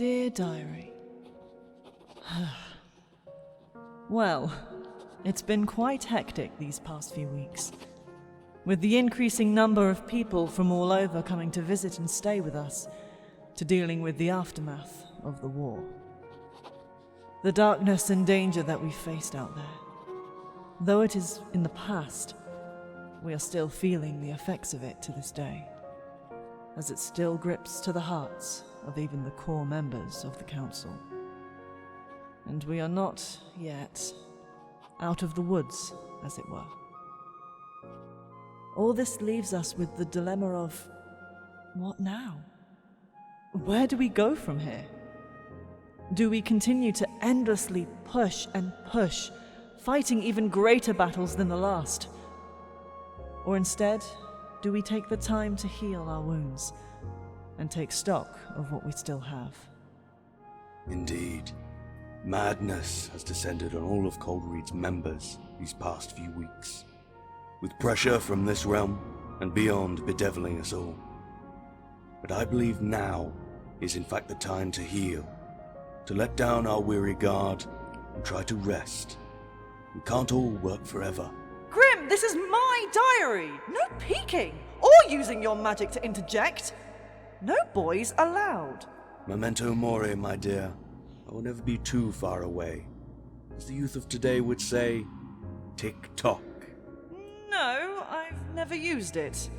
Dear Diary. Well, it's been quite hectic these past few weeks, with the increasing number of people from all over coming to visit and stay with us, to dealing with the aftermath of the war. The darkness and danger that we faced out there. Though it is in the past, we are still feeling the effects of it to this day, as it still grips to the hearts of even the core members of the Council. And we are not yet out of the woods, as it were. All this leaves us with the dilemma of, what now? Where do we go from here? Do we continue to endlessly push and push, fighting even greater battles than the last? Or instead, do we take the time to heal our wounds and take stock of what we still have? Indeed. Madness has descended on all of ColdRead's members these past few weeks, with pressure from this realm and beyond bedeviling us all. But I believe now is in fact the time to heal, to let down our weary guard and try to rest. We can't all work forever. Grim, this is my diary! No peeking! Or using your magic to interject! No boys allowed. Memento mori, my dear. I will never be too far away. As the youth of today would say, tick-tock. No, I've never used it.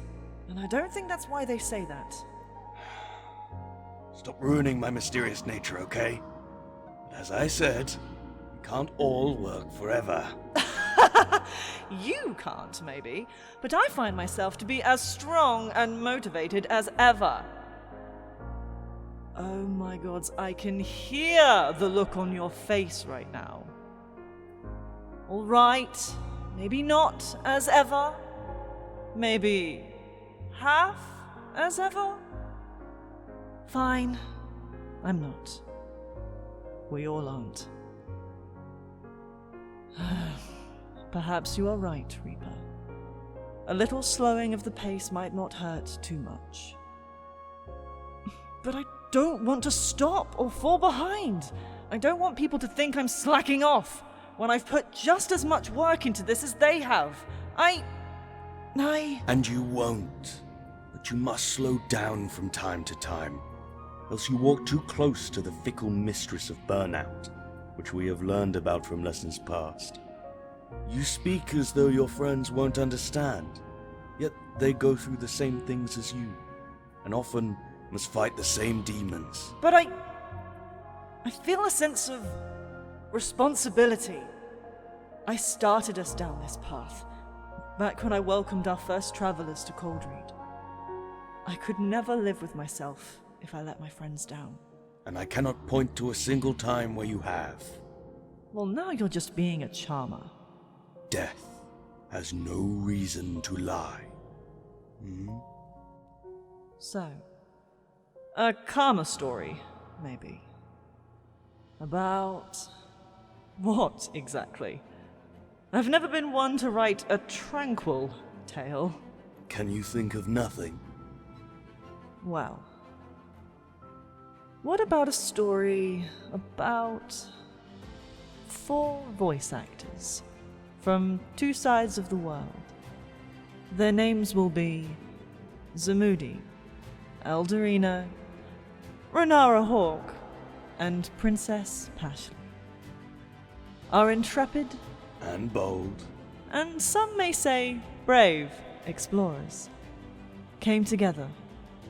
And I don't think that's why they say that. Stop ruining my mysterious nature, okay? But as I said, we can't all work forever. You can't, maybe, but I find myself to be as strong and motivated as ever. Oh my gods, I can hear the look on your face right now. All right, maybe not as ever. Maybe half as ever. Fine, I'm not. We all aren't. Perhaps you are right, Reaper. A little slowing of the pace might not hurt too much. But I don't want to stop or fall behind. I don't want people to think I'm slacking off when I've put just as much work into this as they have. And you won't. But you must slow down from time to time, else you walk too close to the fickle mistress of burnout, which we have learned about from lessons past. You speak as though your friends won't understand, yet they go through the same things as you, and often must fight the same demons. But I feel a sense of responsibility. I started us down this path, back when I welcomed our first travelers to ColdRead. I could never live with myself if I let my friends down. And I cannot point to a single time where you have. Well, now you're just being a charmer. Death has no reason to lie. So, a karma story, maybe. About what, exactly? I've never been one to write a tranquil tale. Can you think of nothing? Well, what about a story about 4 voice actors from 2 sides of the world? Their names will be Zamoody, Eldurrino, Renara Hawke, and PrincessPashley. Our intrepid And bold. and some may say brave explorers came together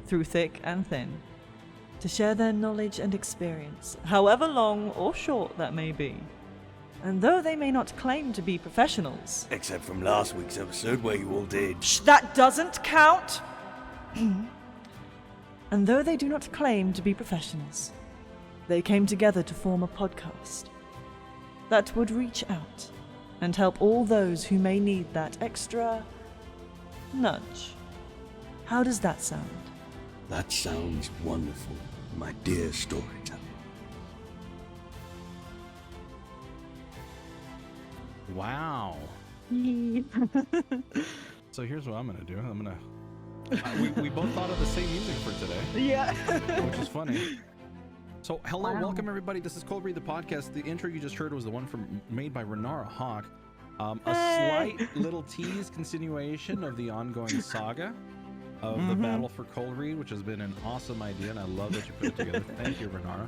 through thick and thin to share their knowledge and experience, however long or short that may be. And though they may not claim to be professionals... Except from last week's episode where you all did. Shh, that doesn't count! And though they do not claim to be professionals, they came together to form a podcast that would reach out and help all those who may need that extra nudge. How does that sound? That sounds wonderful, my dear storyteller. Wow. So here's what I'm gonna do. We both thought of the same music for today. Yeah. Which is funny. So, hello, welcome everybody. This is Cold Read the Podcast. The intro you just heard was the one made by Renara Hawke. A slight little tease continuation of the ongoing saga of the battle for Cold Read, which has been an awesome idea, and I love that you put it together. Thank you, Renara.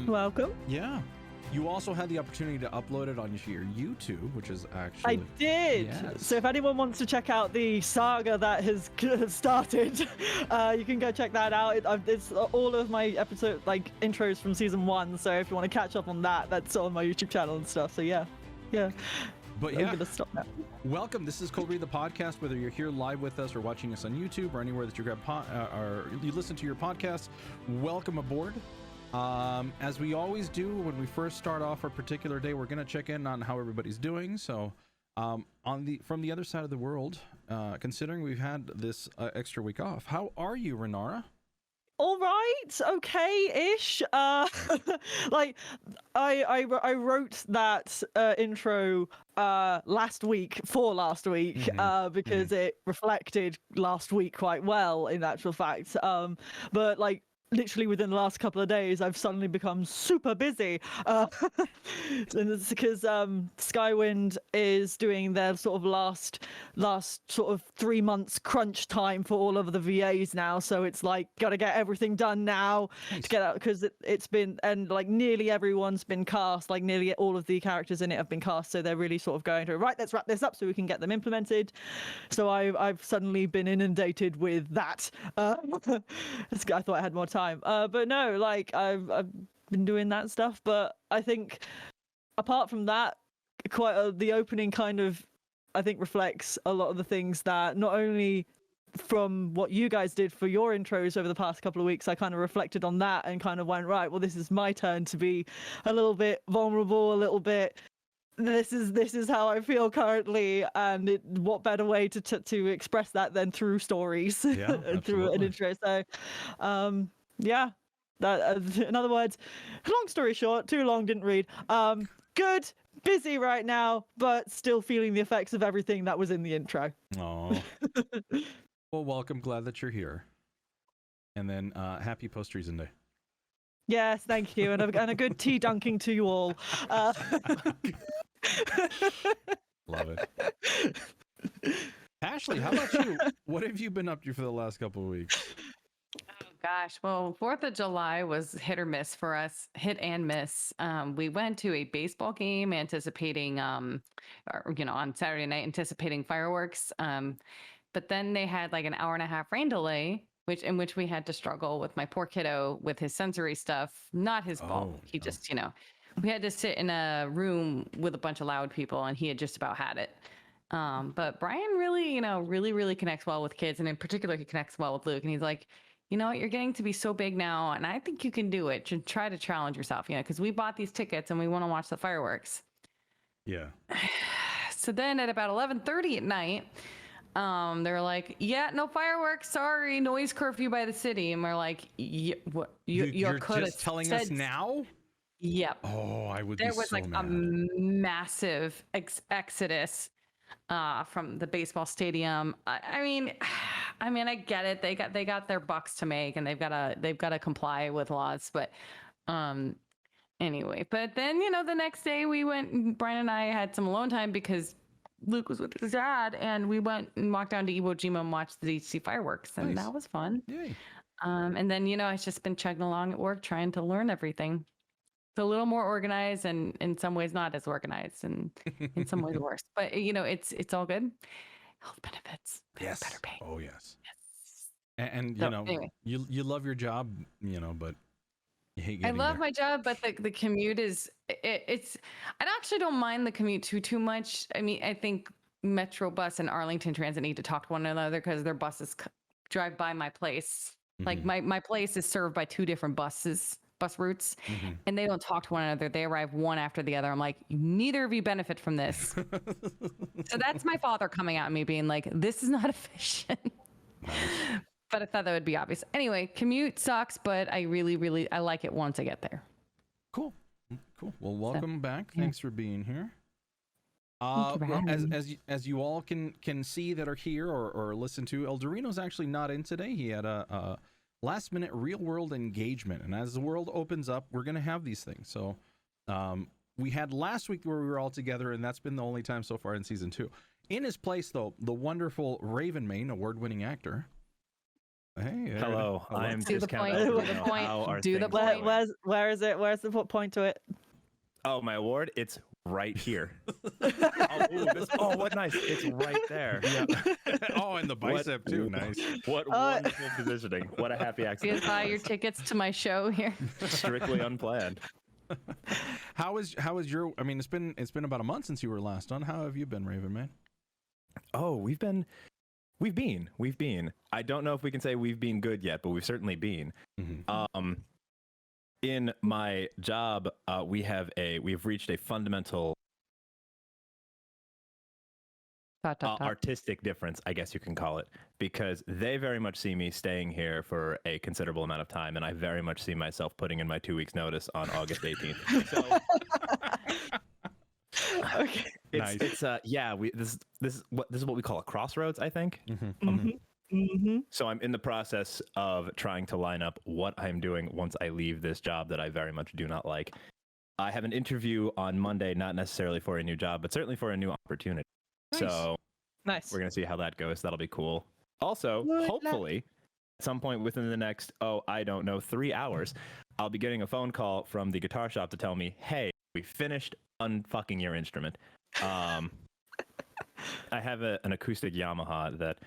Welcome. Yeah. You also had the opportunity to upload it on your YouTube, which is actually... I did! Yes. So if anyone wants to check out the saga that has started, you can go check that out. It's all of my episode, intros from season 1, so if you want to catch up on that, that's on my YouTube channel and stuff, so yeah. But I'm gonna stop now. Welcome. This is Cold Read the Podcast. Whether you're here live with us or watching us on YouTube or anywhere that you or you listen to your podcast, welcome aboard. As we always do when we first start off our particular day, we're going to check in on how everybody's doing. So, from the other side of the world, considering we've had this extra week off, how are you, Renara? All right, okay-ish. I wrote that intro last week because it reflected last week quite well, in actual fact. But literally within the last couple of days, I've suddenly become super busy. And it's because Skywind is doing their sort of last sort of 3 months crunch time for all of the VAs now. So it's got to get everything done now to get out, because it's been, and nearly everyone's been cast, nearly all of the characters in it have been cast. So they're really sort of going to, right, let's wrap this up so we can get them implemented. So I've suddenly been inundated with that. I thought I had more time. But no, I've been doing that stuff. But I think apart from that, the opening kind of, I think, reflects a lot of the things that not only from what you guys did for your intros over the past couple of weeks, I kind of reflected on that and kind of went, right, well, this is my turn to be a little bit vulnerable, a little bit. This is how I feel currently, and what better way to express that than through stories and through an intro. So, yeah, that in other words, long story short, too long, didn't read. Good, busy right now, but still feeling the effects of everything that was in the intro. Oh, well, welcome. Glad that you're here. And then happy post-treason day. Yes, thank you, and a good tea dunking to you all. Love it. Pashley, how about you? What have you been up to for the last couple of weeks? Oh gosh, well, 4th of July was hit or miss for us, hit and miss. We went to a baseball game anticipating, on Saturday night anticipating fireworks. But then they had an hour and a half rain delay, in which we had to struggle with my poor kiddo with his sensory stuff. Not his fault. He just, we had to sit in a room with a bunch of loud people, and he had just about had it. But Brian really, really connects well with kids, and in particular, he connects well with Luke. And he's like, you know what, you're getting to be so big now, and I think you can do it. Just try to challenge yourself, because we bought these tickets and we want to watch the fireworks. Yeah. So then at about 11:30 at night, they're like, yeah, no fireworks, sorry, noise curfew by the city. And we're like, what? You're just telling us now? Yep. Oh, I would there be was so mad. A massive exodus from the baseball stadium. I mean, I get it. They got their bucks to make, and they've got to comply with laws. But anyway, but then the next day we went. Brian and I had some alone time because Luke was with his dad, and we went and walked down to Iwo Jima and watched the DC fireworks, and that was fun. Yay. And then it's just been chugging along at work, trying to learn everything. It's a little more organized, and in some ways not as organized, and in some ways worse. But it's all good. Health benefits. Yes. Better pay. Oh yes. Yes. And So, anyway. you love your job, but you hate I getting love there. my job, but the commute is it's. I actually don't mind the commute too much. I mean, I think Metro Bus and Arlington Transit need to talk to one another because their buses drive by my place. Like my place is served by 2 different bus routes, and they don't talk to one another. They arrive one after the other. I'm like, neither of you benefit from this. So that's my father coming at me being like, this is not efficient. But I thought that would be obvious. Anyway, commute sucks, but I really, I like it once I get there. Cool. Well, welcome back. Yeah. Thanks for being here. Thank you for having me. As you all can see that are here or listen to, Eldurrino's actually not in today. He had a last minute real world engagement. And as the world opens up, we're going to have these things. So we had last week where we were all together, and that's been the only time so far in season 2. In his place, though, the wonderful Ravenmane, award-winning actor. Hey, hello. I am Do the just point. kind of Do the point. how are Do the things point. going? Where is it? Where's the point to it? Oh, my award? It's right here. Oh, what nice. It's right there. Oh, and the bicep too. Nice. What wonderful positioning. What a happy You accident. buy your tickets to my show here. Strictly unplanned. How is your? I mean, it's been about a month since you were last on. How have you been, Ravenmane? Oh, we've been. I don't know if we can say we've been good yet, but we've certainly been. Mm-hmm. In my job, we've reached a fundamental artistic difference, I guess you can call it, because they very much see me staying here for a considerable amount of time, and I very much see myself putting in my 2 weeks notice on August 18th. So Okay. it's this is what we call a crossroads, I think. So I'm in the process of trying to line up what I'm doing once I leave this job that I very much do not like. I have an interview on Monday, not necessarily for a new job, but certainly for a new opportunity. Nice. So Nice. we're going to see how that goes. That'll be cool. Also, hopefully, at some point within the next, 3 hours, I'll be getting a phone call from the guitar shop to tell me, hey, we finished unfucking your instrument. I have an acoustic Yamaha that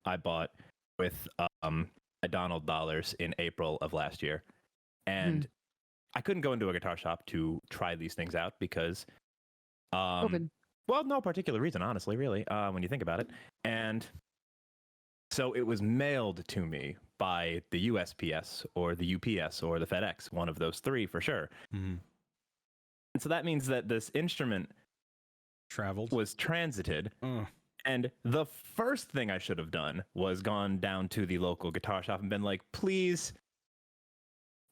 I bought with $1 in April of last year. And I couldn't go into a guitar shop to try these things out because Open. well, no particular reason, honestly, really, when you think about it. And so it was mailed to me by the USPS or the UPS or the FedEx, one of those three for sure. And so that means that this instrument was transited. And the first thing I should have done was gone down to the local guitar shop and been like, please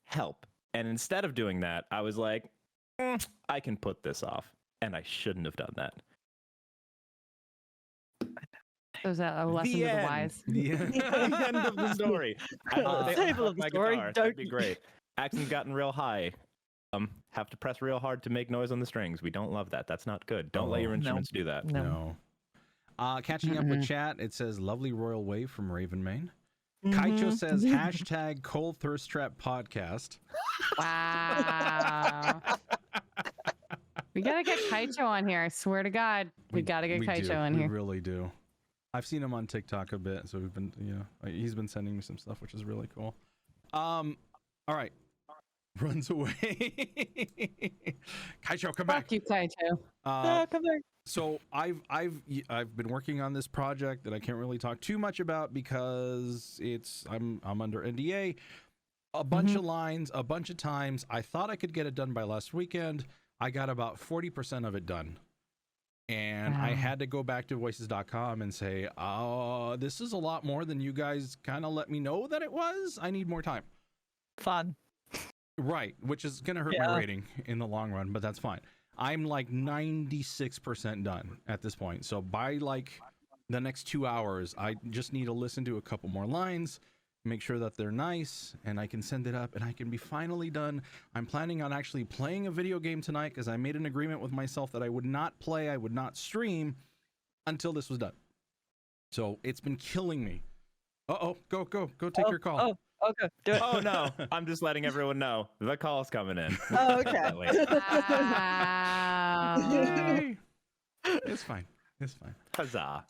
help. And instead of doing that, I was like, I can put this off. And I shouldn't have done that. So is that a lesson to the wise? The end of the story. Table of the story. That'd be great. Accent's gotten real high. Have to press real hard to make noise on the strings. We don't love that. That's not good. Don't let your instruments do that. No. Catching up with chat, it says lovely royal wave from Ravenmane. Kaicho says hashtag Cold Thirst Trap Podcast. Wow. We gotta get Kaicho on here. I swear to God, we gotta get Kaicho on here. We really do. I've seen him on TikTok a bit, so we've been, he's been sending me some stuff, which is really cool. All right. Runs away. Kaicho, come back. Fuck you, Kaicho. Come back. So I've been working on this project that I can't really talk too much about because I'm under NDA. A bunch of lines, a bunch of times. I thought I could get it done by last weekend. I got about 40% of it done. And I had to go back to voices.com and say, this is a lot more than you guys kind of let me know that it was. I need more time. Fun. Right, which is going to hurt my rating in the long run, but that's fine. I'm like 96% done at this point. So by like the next 2 hours, I just need to listen to a couple more lines, make sure that they're nice, and I can send it up and I can be finally done. I'm planning on actually playing a video game tonight because I made an agreement with myself that I would not play, I would not stream until this was done. So it's been killing me. Go take your call. Okay, do it. Oh no, I'm just letting everyone know the call's coming in. Oh, okay. Wow. It's fine. Huzzah.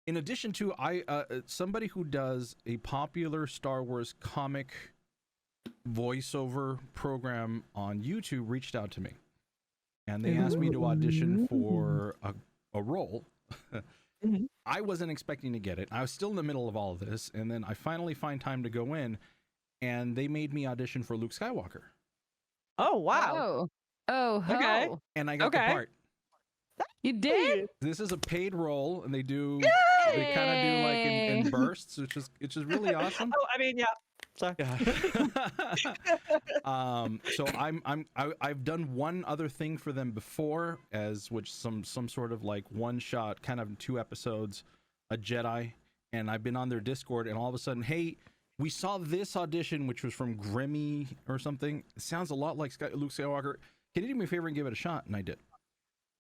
In addition to somebody who does a popular Star Wars comic voiceover program on YouTube reached out to me, and they asked me to audition for a role. I wasn't expecting to get it. I was still in the middle of all of this, and then I finally find time to go in, and they made me audition for Luke Skywalker. Oh, wow. Oh, Okay. ho. And I got the part. You did? This is a paid role, and they kind of do like in bursts, which is really awesome. Oh, I mean, yeah. Sorry. Yeah. So I've done one other thing for them before, some sort of like one shot, kind of 2 episodes, a Jedi, and I've been on their Discord, and all of a sudden, hey, We saw this audition, which was from Grimmy or something. It sounds a lot like Luke Skywalker. Can you do me a favor and give it a shot? And I did.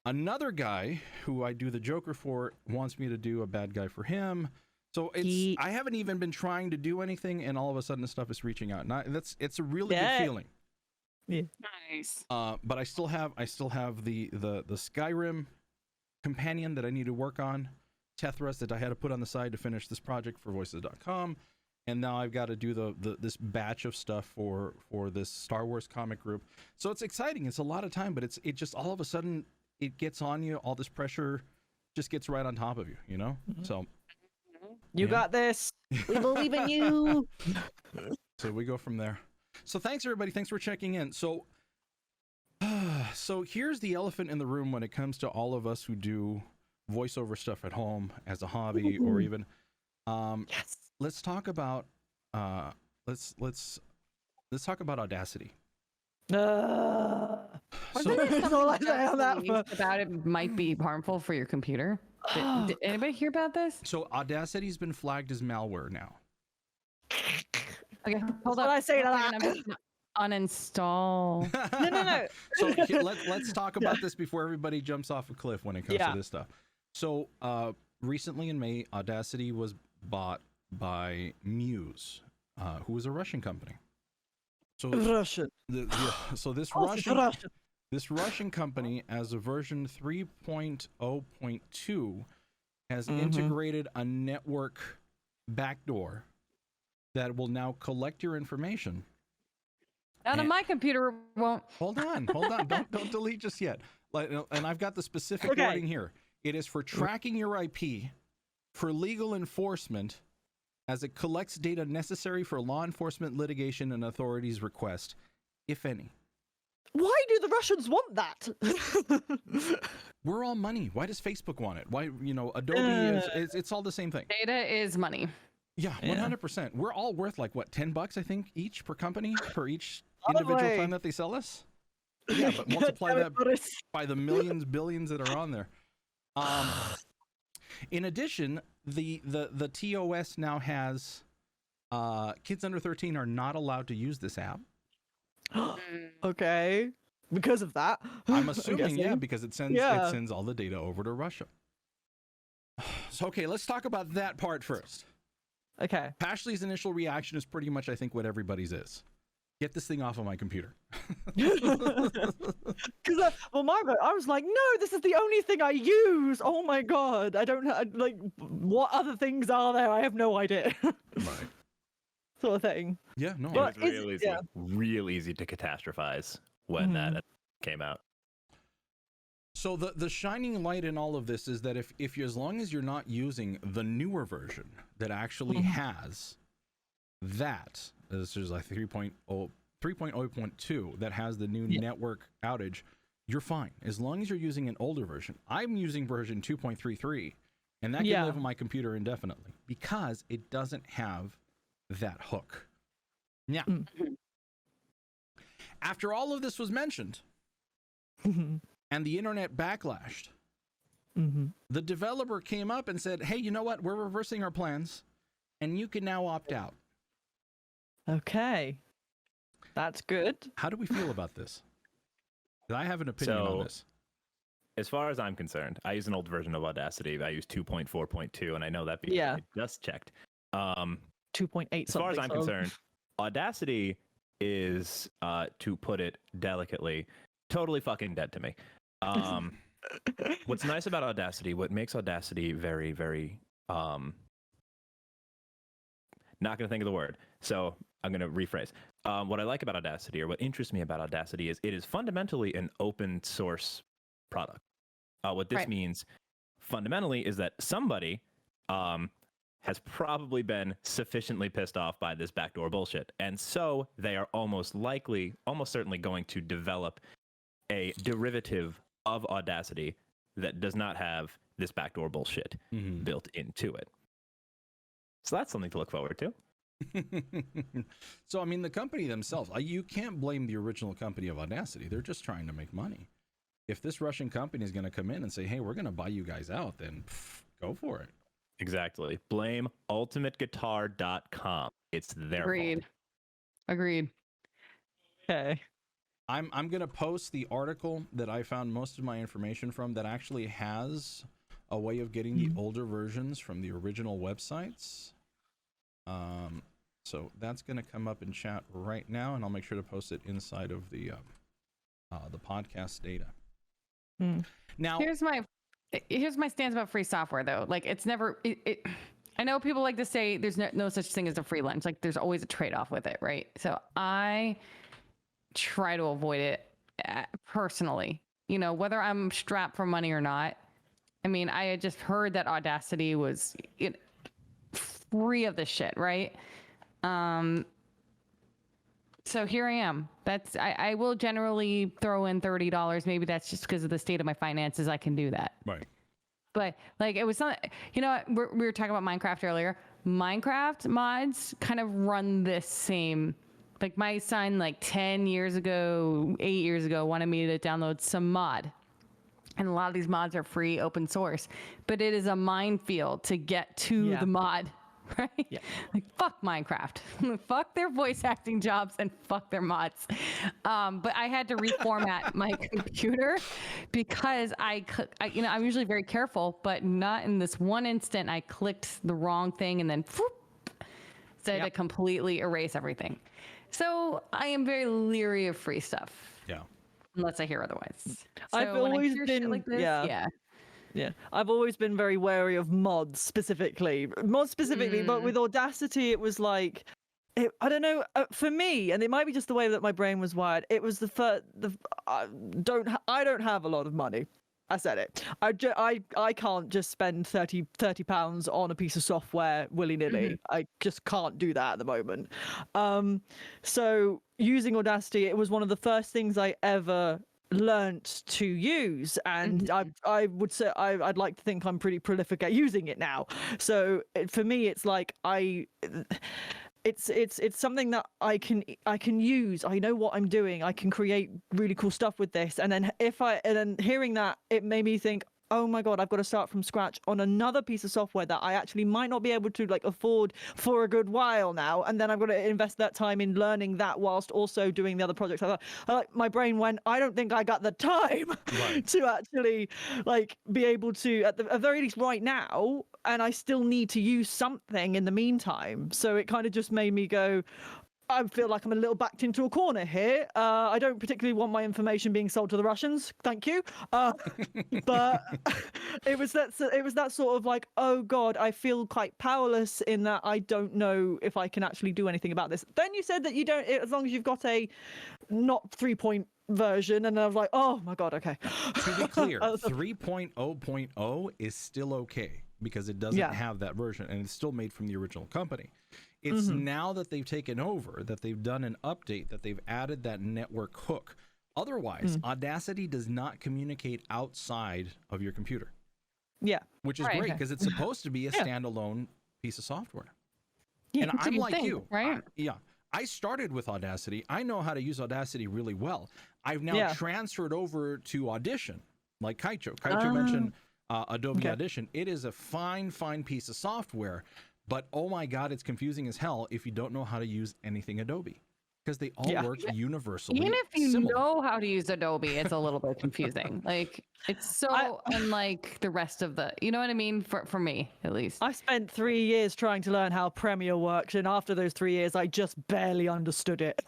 Another guy who I do the Joker for wants me to do a bad guy for him. So I haven't even been trying to do anything, and all of a sudden, the stuff is reaching out. And it's a really good feeling. Yeah. Nice. But I still have the Skyrim companion that I need to work on, Tethras that I had to put on the side to finish this project for Voices.com. And now I've got to do this batch of stuff for this Star Wars comic group. So it's exciting. It's a lot of time, but it just all of a sudden it gets on you. All this pressure just gets right on top of you, you know? Mm-hmm. So you got this. We believe in you. So we go from there. So thanks everybody. Thanks for checking in. So here's the elephant in the room when it comes to all of us who do voiceover stuff at home as a hobby or even Yes. let's talk about let's talk about Audacity. Wasn't there something about it might be harmful for your computer? Did anybody hear about this? So Audacity's been flagged as malware now. Okay, hold What on. I say to that? Uninstall. No. So let's talk about this before everybody jumps off a cliff when it comes to this stuff. So recently in May, Audacity was bought by Muse, who is a Russian company. So Russian. So this Russian. This Russian company, as a version 3.0.2, has integrated a network backdoor that will now collect your information. Not on my computer, it won't. Hold on. Don't delete just yet. And I've got the specific wording here. It is for tracking your IP, for legal enforcement, as it collects data necessary for law enforcement, litigation, and authorities' request, if any. Why do the Russians want that? We're all money. Why does Facebook want it? Why, Adobe it's all the same thing. Data is money. Yeah, 100%. We're all worth like what, $10 I think each per company for each individual time that they sell us. Yeah, but multiply that by the millions, billions that are on there. In addition, the TOS now has kids under 13 are not allowed to use this app. Okay, because of that. I'm assuming, because it sends all the data over to Russia. So okay, let's talk about that part first. Okay. Pashley's initial reaction is pretty much, I think, what everybody's is. Get this thing off of my computer. Because I was like, no, this is the only thing I use. Oh my god, I don't like. What other things are there? I have no idea. Right. Sort of thing. Yeah, no. It was real easy to catastrophize when that came out. So the shining light in all of this is that if you, as long as you're not using the newer version that actually has that, this is like 3.0.2 that has the new network outage, you're fine. As long as you're using an older version. I'm using version 2.33, and that can live on my computer indefinitely because it doesn't have that hook. Yeah. After all of this was mentioned, and the internet backlashed, the developer came up and said, hey, you know what? We're reversing our plans, and you can now opt out. Okay. That's good. How do we feel about this? I have an opinion on this. As far as I'm concerned, I use an old version of Audacity. I use 2.4.2, and I know that because I just checked. 2.8. As far as I'm concerned, Audacity is, to put it delicately, totally fucking dead to me. What's nice about Audacity, what makes Audacity very, very, not going to think of the word, so I'm going to rephrase. What I like about Audacity, or what interests me about Audacity, is it is fundamentally an open source product. What this means fundamentally is that somebody has probably been sufficiently pissed off by this backdoor bullshit. And so they are almost certainly going to develop a derivative of Audacity that does not have this backdoor bullshit built into it. So that's something to look forward to. So, I mean, the company themselves, you can't blame the original company of Audacity. They're just trying to make money. If this Russian company is going to come in and say, hey, we're going to buy you guys out, then go for it. Exactly. Blame ultimateguitar.com. It's their Agreed. fault. Agreed. Okay. I'm gonna post the article that I found most of my information from that actually has a way of getting the older versions from the original websites. So that's gonna come up in chat right now, and I'll make sure to post it inside of the podcast data. Now, Here's my stance about free software, though. Like, it's never. I know people like to say there's no such thing as a free lunch. Like, there's always a trade-off with it, right? So I try to avoid it personally. You know, whether I'm strapped for money or not. I mean, I had just heard that Audacity was free of this shit, right? So here I am. I will generally throw in $30. Maybe that's just because of the state of my finances. I can do that. right. But like, it was not, you know, we were talking about Minecraft earlier. Minecraft mods kind of run this same, like my son, like 8 years ago, wanted me to download some mod. And a lot of these mods are free, open source, but it is a minefield to get to the mod. Right? Yeah. Like, fuck Minecraft. Fuck their voice acting jobs and fuck their mods. But I had to reformat my computer because I'm usually very careful, but not in this one instant. I clicked the wrong thing and then said to completely erase everything. So I am very leery of free stuff. Yeah. Unless I hear otherwise. I've always been like this, Yeah, I've always been very wary of mods specifically, but with Audacity, it was like, I don't know, for me, and it might be just the way that my brain was wired. It was I don't have a lot of money. I said it. I can't just spend 30 pounds on a piece of software willy-nilly. I just can't do that at the moment. So using Audacity, it was one of the first things I ever learnt to use, and I would say I'd like to think I'm pretty prolific at using it now. So for me, it's like it's something that I can use. I know what I'm doing. I can create really cool stuff with this. And then hearing that, it made me think, oh my God, I've got to start from scratch on another piece of software that I actually might not be able to like afford for a good while now. And then I've got to invest that time in learning that whilst also doing the other projects. My brain went, I don't think I got the time to actually like be able to, at the very least right now, and I still need to use something in the meantime. So it kind of just made me go, I feel like I'm a little backed into a corner here. I don't particularly want my information being sold to the Russians. Thank you. But it was that sort of like, oh God, I feel quite powerless in that I don't know if I can actually do anything about this. Then you said that you don't, as long as you've got a not 3-point version, and I was like, oh my God, okay. To be clear, 3.0.0 is still okay because it doesn't have that version, and it's still made from the original company. It's now that they've taken over, that they've done an update, that they've added that network hook. Otherwise, Audacity does not communicate outside of your computer. Yeah. Which is great because it's supposed to be a standalone piece of software. Yeah, and I'm like you. Right? I started with Audacity. I know how to use Audacity really well. I've now transferred over to Audition, like Kaicho. Kaicho mentioned Adobe Audition. It is a fine piece of software. But oh my God, it's confusing as hell if you don't know how to use anything Adobe, because they all work universally. Even if you know how to use Adobe, it's a little bit confusing. Like, it's so unlike the rest of the, you know what I mean? For me, at least. I spent 3 years trying to learn how Premiere works, and after those 3 years, I just barely understood it.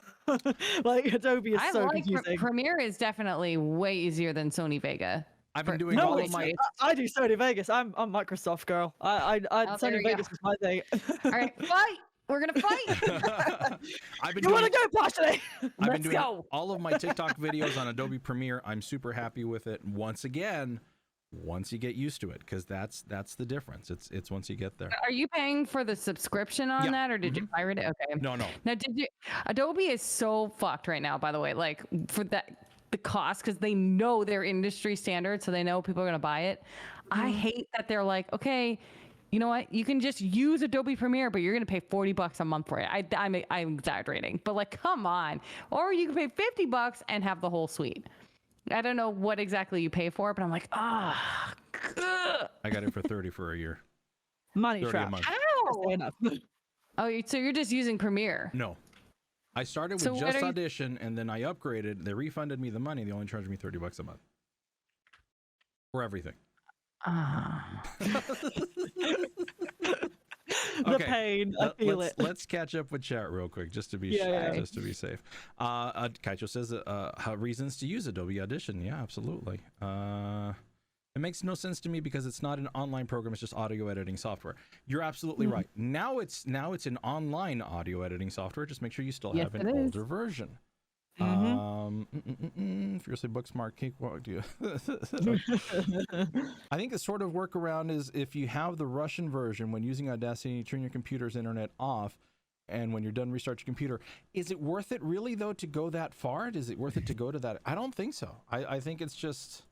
Like, Adobe is so confusing. Premiere is definitely way easier than Sony Vega. I've been doing all of my. I do Sony Vegas. I'm Microsoft girl. Sony Vegas is my thing. All right, fight. We're gonna fight. You want to go, Pashley? I've been doing all of my TikTok videos on Adobe Premiere. I'm super happy with it. Once again, once you get used to it, because that's the difference. It's once you get there. Are you paying for the subscription on that, or did you pirate it? Okay. No. Now, did you? Adobe is so fucked right now. By the way, like for that. The cost, because they know their industry standards, so they know people are going to buy it. I hate that they're like, okay, you know what? You can just use Adobe Premiere, but you're going to pay $40 a month for it. I'm exaggerating, but like, come on. Or you can pay $50 and have the whole suite. I don't know what exactly you pay for, but I'm like, I got it for $30 for a year. Money 30 a trap. month. Fair enough. Oh, so you're just using Premiere? No. I started So with what just are you- Audition, and then I upgraded. They refunded me the money. They only charged me $30 a month for everything. Ah. The pain. I feel it. Let's catch up with chat real quick, just to be just to be safe. Kaicho says how reasons to use Adobe Audition. Yeah, absolutely. It makes no sense to me because it's not an online program; it's just audio editing software. You're absolutely right. Now it's an online audio editing software. Just make sure you still have an older version. Fiercely book smart cakewalk. Do you? I think the sort of workaround is if you have the Russian version when using Audacity, you turn your computer's internet off, and when you're done, restart your computer. Is it worth it really though to go that far? Is it worth it to go to that? I don't think so. I think it's just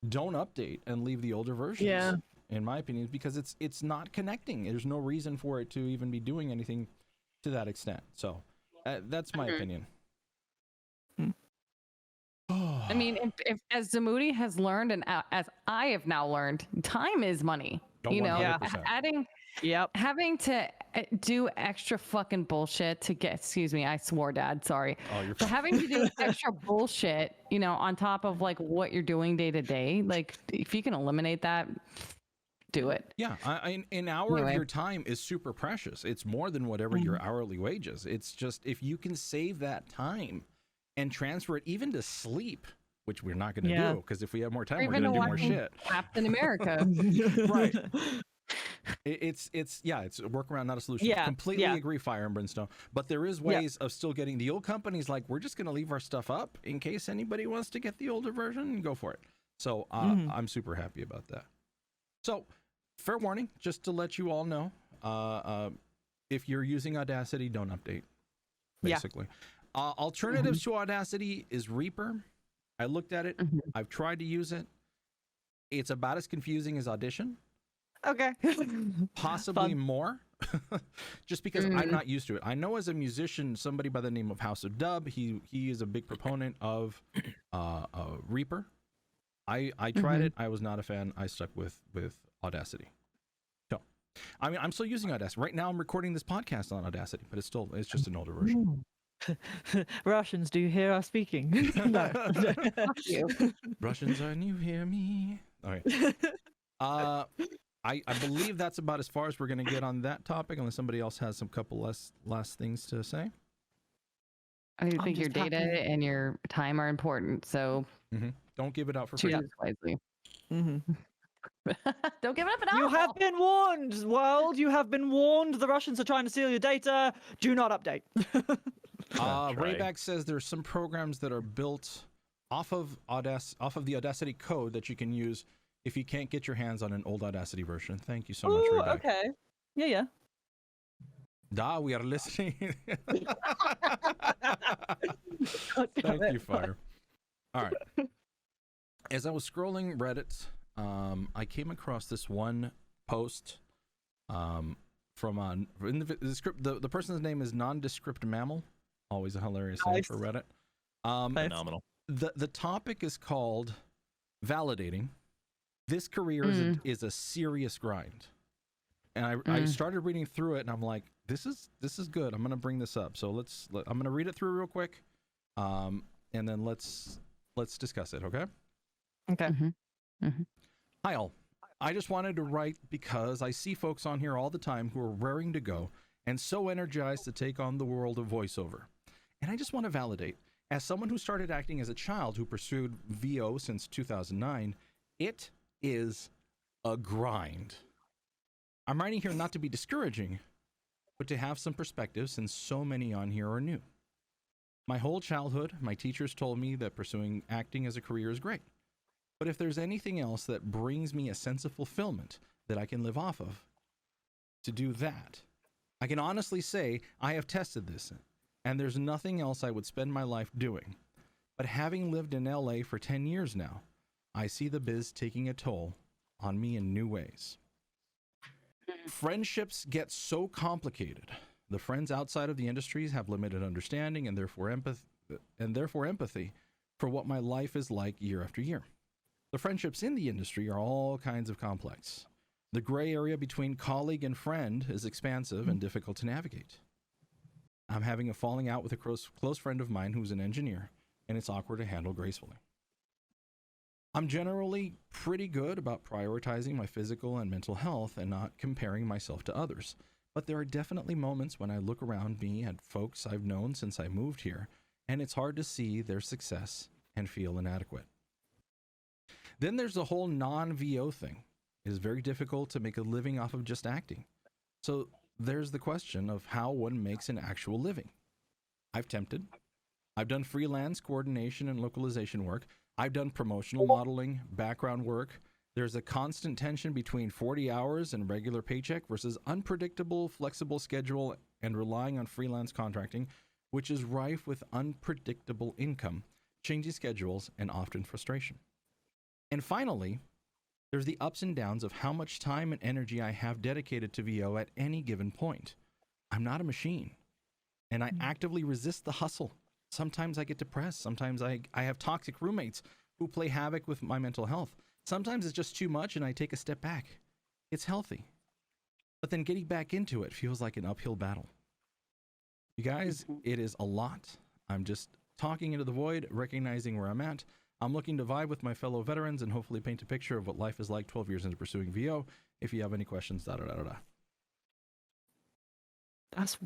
don't update and leave the older versions. Yeah. In my opinion, because it's not connecting. There's no reason for it to even be doing anything to that extent. So that's my opinion. I mean, if as Zamoody has learned, and as I have now learned, time is money. Oh, you know, 100%. having to do extra fucking bullshit to get. Excuse me, I swore, Dad. Sorry. Oh, you're But fine. having to do extra bullshit, you know, on top of like what you're doing day to day, like if you can eliminate that, do it. Yeah, an hour of your time is super precious. It's more than whatever your hourly wage is. It's just if you can save that time and transfer it even to sleep, which we're not going to do because if we have more time, we're going to do more shit. Captain America. Right. It's a workaround, not a solution. Yeah, Completely agree, Fire and Brimstone. But there is ways of still getting the old companies. Like we're just going to leave our stuff up in case anybody wants to get the older version. Go for it. So I'm super happy about that. So fair warning, just to let you all know, if you're using Audacity, don't update. Basically, alternatives to Audacity is Reaper. I looked at it. I've tried to use it. It's about as confusing as Audition. Okay. Possibly more, just because I'm not used to it. I know as a musician, somebody by the name of House of Dub, he is a big proponent of Reaper. I tried it. I was not a fan. I stuck with Audacity. So, I mean, I'm still using Audacity right now. I'm recording this podcast on Audacity, but it's just an older version. Russians, do you hear us speaking? No. Russians, and you hear me? Okay. I believe that's about as far as we're going to get on that topic, unless somebody else has some couple last things to say. I think your data and your time are important, so don't give it out for free. Choose wisely. Don't give it up at all. You have been warned, world. You have been warned. The Russians are trying to steal your data. Do not update. Rayback says there's some programs that are built off of the Audacity code that you can use if you can't get your hands on an old Audacity version. Thank you so much, Rayback. Okay. Yeah. Da, we are listening. Thank you, Fire. All right. As I was scrolling Reddit, I came across this one post from the person's name is Nondescript Mammal. Always a hilarious name for Reddit. Phenomenal. The topic is called Validating. This career is a serious grind. And I started reading through it and I'm like, this is good. I'm going to bring this up. So I'm going to read it through real quick. And then let's discuss it. Okay. Okay. Hi all. I just wanted to write because I see folks on here all the time who are raring to go and so energized to take on the world of voiceover. And I just want to validate, as someone who started acting as a child who pursued VO since 2009, it is a grind. I'm writing here not to be discouraging, but to have some perspective since so many on here are new. My whole childhood, my teachers told me that pursuing acting as a career is great. But if there's anything else that brings me a sense of fulfillment that I can live off of, to do that. I can honestly say I have tested this, and there's nothing else I would spend my life doing. But having lived in LA for 10 years now, I see the biz taking a toll on me in new ways. Friendships get so complicated. The friends outside of the industries have limited understanding and therefore empathy for what my life is like year after year. The friendships in the industry are all kinds of complex. The gray area between colleague and friend is expansive and difficult to navigate. I'm having a falling out with a close friend of mine who's an engineer, and it's awkward to handle gracefully. I'm generally pretty good about prioritizing my physical and mental health and not comparing myself to others. But there are definitely moments when I look around me at folks I've known since I moved here, and it's hard to see their success and feel inadequate. Then there's the whole non-VO thing. It is very difficult to make a living off of just acting. So there's the question of how one makes an actual living. I've attempted. I've done freelance coordination and localization work. I've done promotional modeling, background work. There's a constant tension between 40 hours and regular paycheck versus unpredictable, flexible schedule and relying on freelance contracting, which is rife with unpredictable income, changing schedules, and often frustration. And finally, there's the ups and downs of how much time and energy I have dedicated to VO at any given point. I'm not a machine, and I actively resist the hustle. Sometimes I get depressed. Sometimes I have toxic roommates who play havoc with my mental health. Sometimes it's just too much and I take a step back. It's healthy. But then getting back into it feels like an uphill battle. You guys, it is a lot. I'm just talking into the void, recognizing where I'm at. I'm looking to vibe with my fellow veterans and hopefully paint a picture of what life is like 12 years into pursuing VO. If you have any questions, That's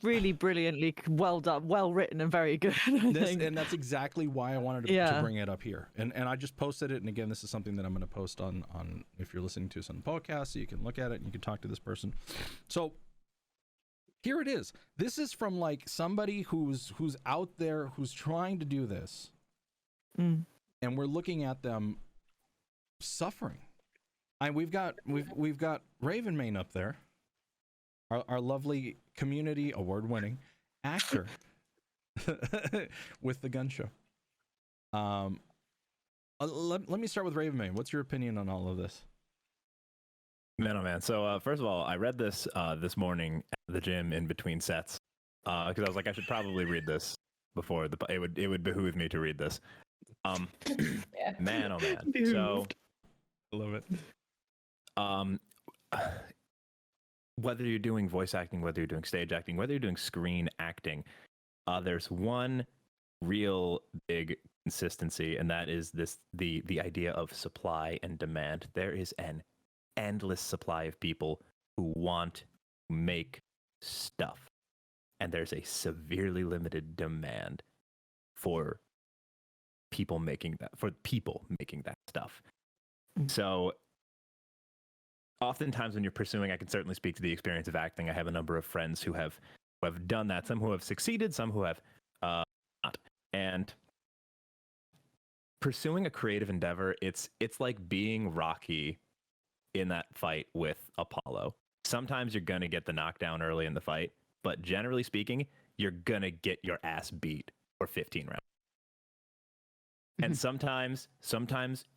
really brilliantly well done, well written, and very good. I think. And that's exactly why I wanted to bring it up here. And I just posted it. And again, this is something that I'm going to post on if you're listening to us on the podcast, so you can look at it and you can talk to this person. So here it is. This is from like somebody who's out there, who's trying to do this. And we're looking at them suffering. We've got Ravenmane up there. Our lovely community award-winning actor with the gun show. Let me start with Ravenmane. What's your opinion on all of this? Man, oh man. So first of all, I read this this morning at the gym in between sets because I was like, I should probably read this before it would behoove me to read this. Man, oh man. So I love it. Whether you're doing voice acting, whether you're doing stage acting, whether you're doing screen acting, there's one real big consistency, and that is the idea of supply and demand. There is an endless supply of people who want to make stuff, and there's a severely limited demand for people making that stuff. So oftentimes when you're pursuing, I can certainly speak to the experience of acting. I have a number of friends who have done that, some who have succeeded, some who have not. And pursuing a creative endeavor, it's like being Rocky in that fight with Apollo. Sometimes you're going to get the knockdown early in the fight, but generally speaking, you're going to get your ass beat for 15 rounds. And sometimes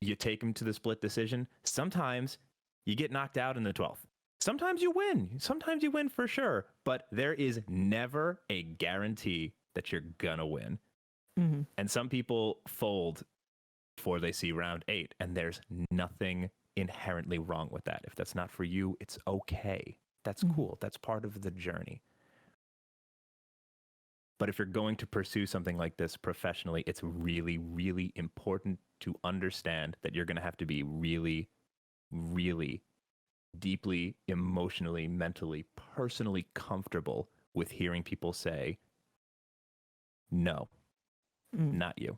you take him to the split decision. Sometimes you get knocked out in the 12th. Sometimes you win. Sometimes you win for sure. But there is never a guarantee that you're going to win. Mm-hmm. And some people fold before they see round 8. And there's nothing inherently wrong with that. If that's not for you, it's okay. That's cool. That's part of the journey. But if you're going to pursue something like this professionally, it's really, really important to understand that you're going to have to be really, really deeply, emotionally, mentally, personally comfortable with hearing people say, no, not you.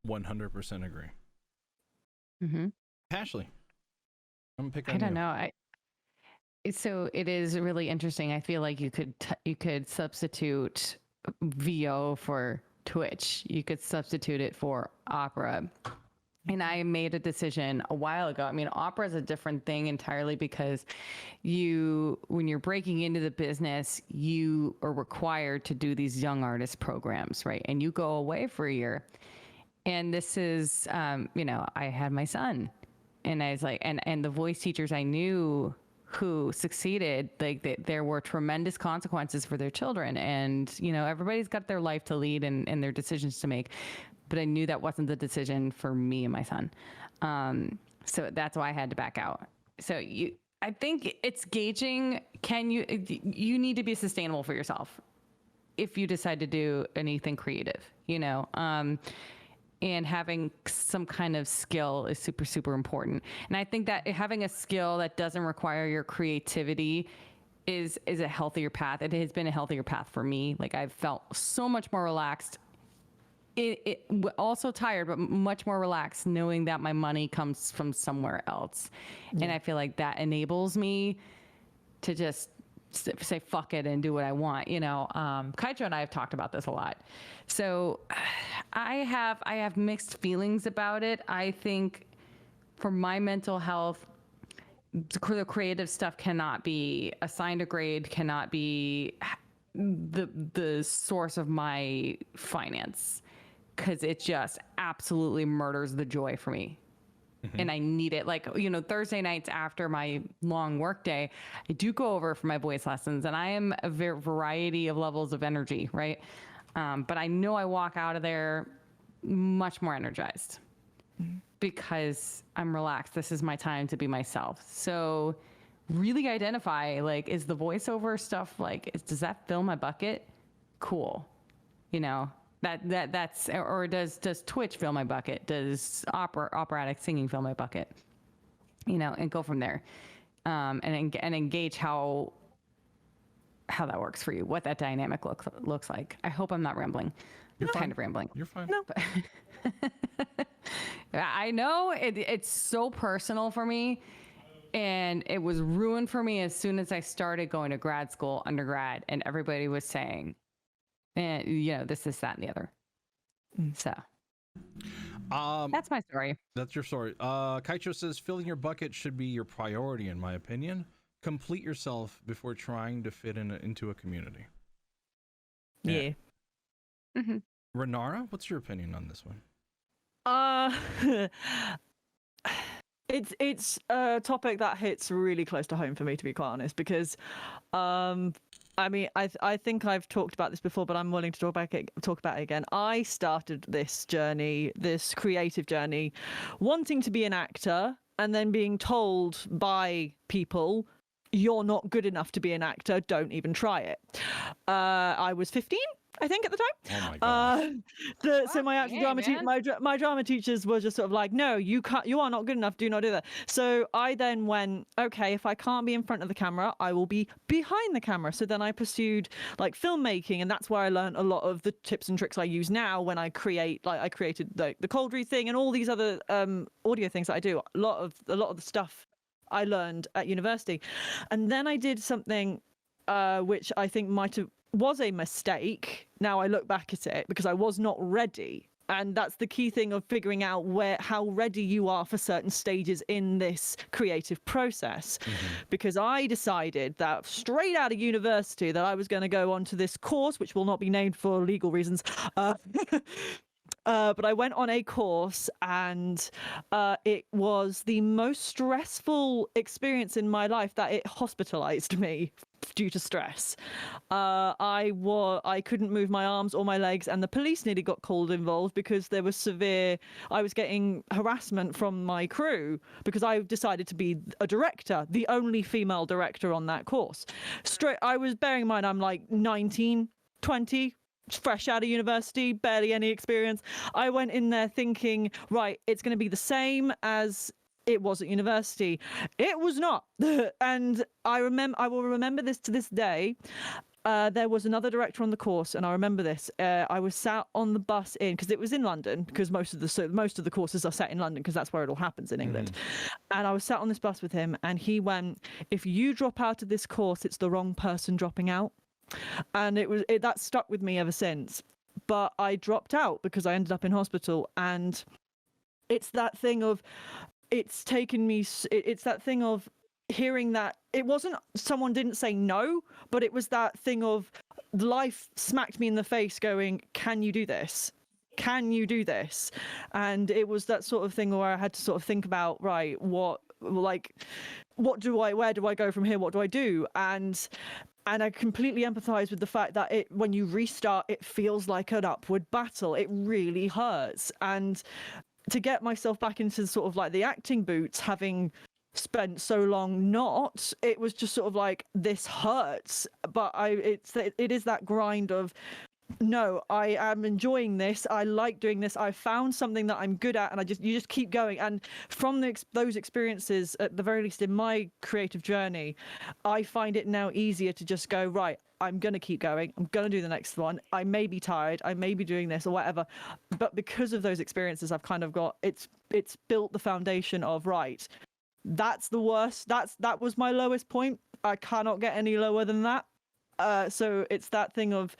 100% agree. Pashley, I'm going to pick on you. I don't know. So it is really interesting. I feel like you could substitute VO for Twitch. You could substitute it for opera. And I made a decision a while ago. I mean, opera is a different thing entirely because when you're breaking into the business, you are required to do these young artist programs, right? And you go away for a year. And this is, I had my son, and I was like, and the voice teachers I knew who succeeded, like there were tremendous consequences for their children. And, everybody's got their life to lead and their decisions to make. But I knew that wasn't the decision for me and my son. So that's why I had to back out. So I think it's gauging, you need to be sustainable for yourself if you decide to do anything creative, and having some kind of skill is super, super important. And I think that having a skill that doesn't require your creativity is a healthier path. It has been a healthier path for me. Like, I've felt so much more relaxed. It also tired, but much more relaxed, knowing that my money comes from somewhere else. Yeah. And I feel like that enables me to just say fuck it and do what I want. Kaito and I have talked about this a lot. So I have mixed feelings about it. I think for my mental health, the creative stuff cannot be assigned a grade, cannot be the source of my finance, because it just absolutely murders the joy for me. Mm-hmm. And I need it. Like, Thursday nights after my long work day, I do go over for my voice lessons, and I am a variety of levels of energy, right? But I know I walk out of there much more energized because I'm relaxed. This is my time to be myself. So really identify, like, is the voiceover stuff, like, does that fill my bucket? Cool. That's, or does Twitch fill my bucket? Does operatic singing fill my bucket? And go from there, and engage how that works for you, what that dynamic looks like. I hope I'm not rambling. You're fine. Kind of rambling. You're fine. No. I know it's so personal for me, and it was ruined for me as soon as I started going to grad school, undergrad, and everybody was saying, and this, that, and the other. So that's my story. That's your story. Kaito says filling your bucket should be your priority, in my opinion. Complete yourself before trying to fit into a community. Yeah. Mm-hmm. Renara, what's your opinion on this one? It's a topic that hits really close to home for me, to be quite honest, because I think I've talked about this before, but I'm willing to talk about it again. I started this journey, this creative journey, wanting to be an actor, and then being told by people, you're not good enough to be an actor, don't even try it. I was 15, I think, at the time. Oh my God. So my my drama teachers were just sort of like, no, you are not good enough, do not do that. So I then went, okay, if I can't be in front of the camera, I will be behind the camera. So then I pursued like filmmaking, and that's where I learned a lot of the tips and tricks I use now when I create. Like, I created the Cold Read thing and all these other audio things that I do. A lot of the stuff I learned at university. And then I did something which I think was a mistake. Now I look back at it, because I was not ready. And that's the key thing of figuring out how ready you are for certain stages in this creative process. Mm-hmm. Because I decided that straight out of university that I was going to go on to this course, which will not be named for legal reasons. But I went on a course, and it was the most stressful experience in my life, that it hospitalized me due to stress. I couldn't move my arms or my legs, and the police nearly got called involved because there was I was getting harassment from my crew because I decided to be a director, the only female director on that course. I was, bearing in mind, I'm like 19, 20, fresh out of university, barely any experience. I went in there thinking, right, it's going to be the same as it was at university. It was not. And I will remember this to this day. There was another director on the course, and I remember this. I was sat on the bus because it was in London, because most of the courses are set in London, because that's where it all happens in England. And I was sat on this bus with him, and he went, if you drop out of this course, it's the wrong person dropping out. And that stuck with me ever since. But I dropped out because I ended up in hospital, and it's that thing of it's that thing of hearing that it wasn't, someone didn't say no, but it was that thing of life smacked me in the face going, can you do this? Can you do this? And it was that sort of thing where I had to sort of think about, right, where do I go from here? What do I do? And I completely empathize with the fact that when you restart, it feels like an upward battle. It really hurts. And to get myself back into sort of like the acting boots, having spent so long not, it was just sort of like, this hurts, but it is that grind of, no, I am enjoying this, I like doing this, I found something that I'm good at, and you just keep going. And from those experiences, at the very least in my creative journey, I find it now easier to just go, right, I'm going to keep going, I'm going to do the next one, I may be tired, I may be doing this or whatever, but because of those experiences, I've kind of got, it's built the foundation of, right, that's the worst, that was my lowest point, I cannot get any lower than that. So it's that thing of,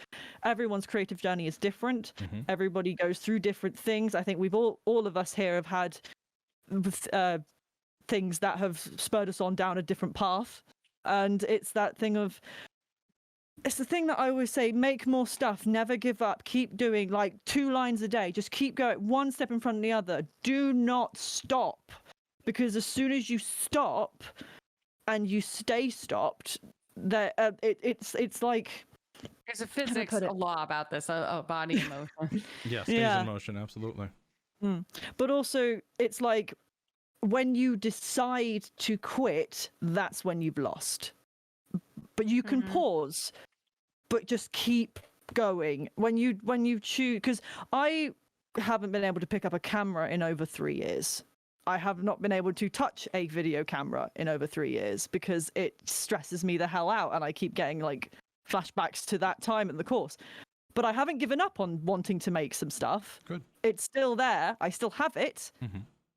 everyone's creative journey is different. Everybody goes through different things. I think we've all of us here have had things that have spurred us on down a different path. And it's that thing of, it's the thing that I always say, make more stuff, never give up, keep doing, like 2 lines a day, just keep going, one step in front of the other. Do not stop, because as soon as you stop and you stay stopped, that it's like, there's a physics a law about this, a body in motion. Yeah, stays in motion, absolutely. But also, it's like, when you decide to quit, that's when you've lost. But you can pause, but just keep going. When you choose, because I haven't been able to pick up a camera in over 3 years. I have not been able to touch a video camera in over 3 years because it stresses me the hell out, and I keep getting like flashbacks to that time in the course. But I haven't given up on wanting to make some stuff. Good. It's still there. I still have it,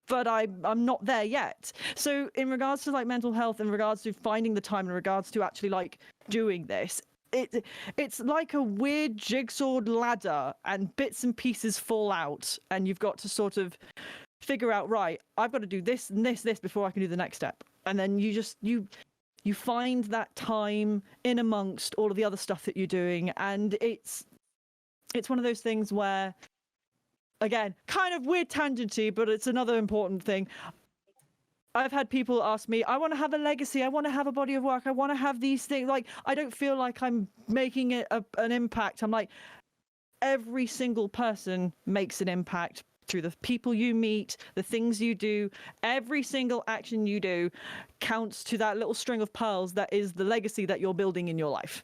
but I'm not there yet. So in regards to like mental health, in regards to finding the time, in regards to actually like doing this, it's like a weird jigsaw ladder, and bits and pieces fall out, and you've got to sort of figure out, right, I've got to do this and this before I can do the next step. And then you find that time in amongst all of the other stuff that you're doing. And it's one of those things where, again, kind of weird tangenty, but it's another important thing. I've had people ask me, I want to have a legacy, I want to have a body of work, I want to have these things. Like, I don't feel like I'm making it an impact. I'm like, every single person makes an impact through the people you meet, the things you do. Every single action you do counts to that little string of pearls that is the legacy that you're building in your life.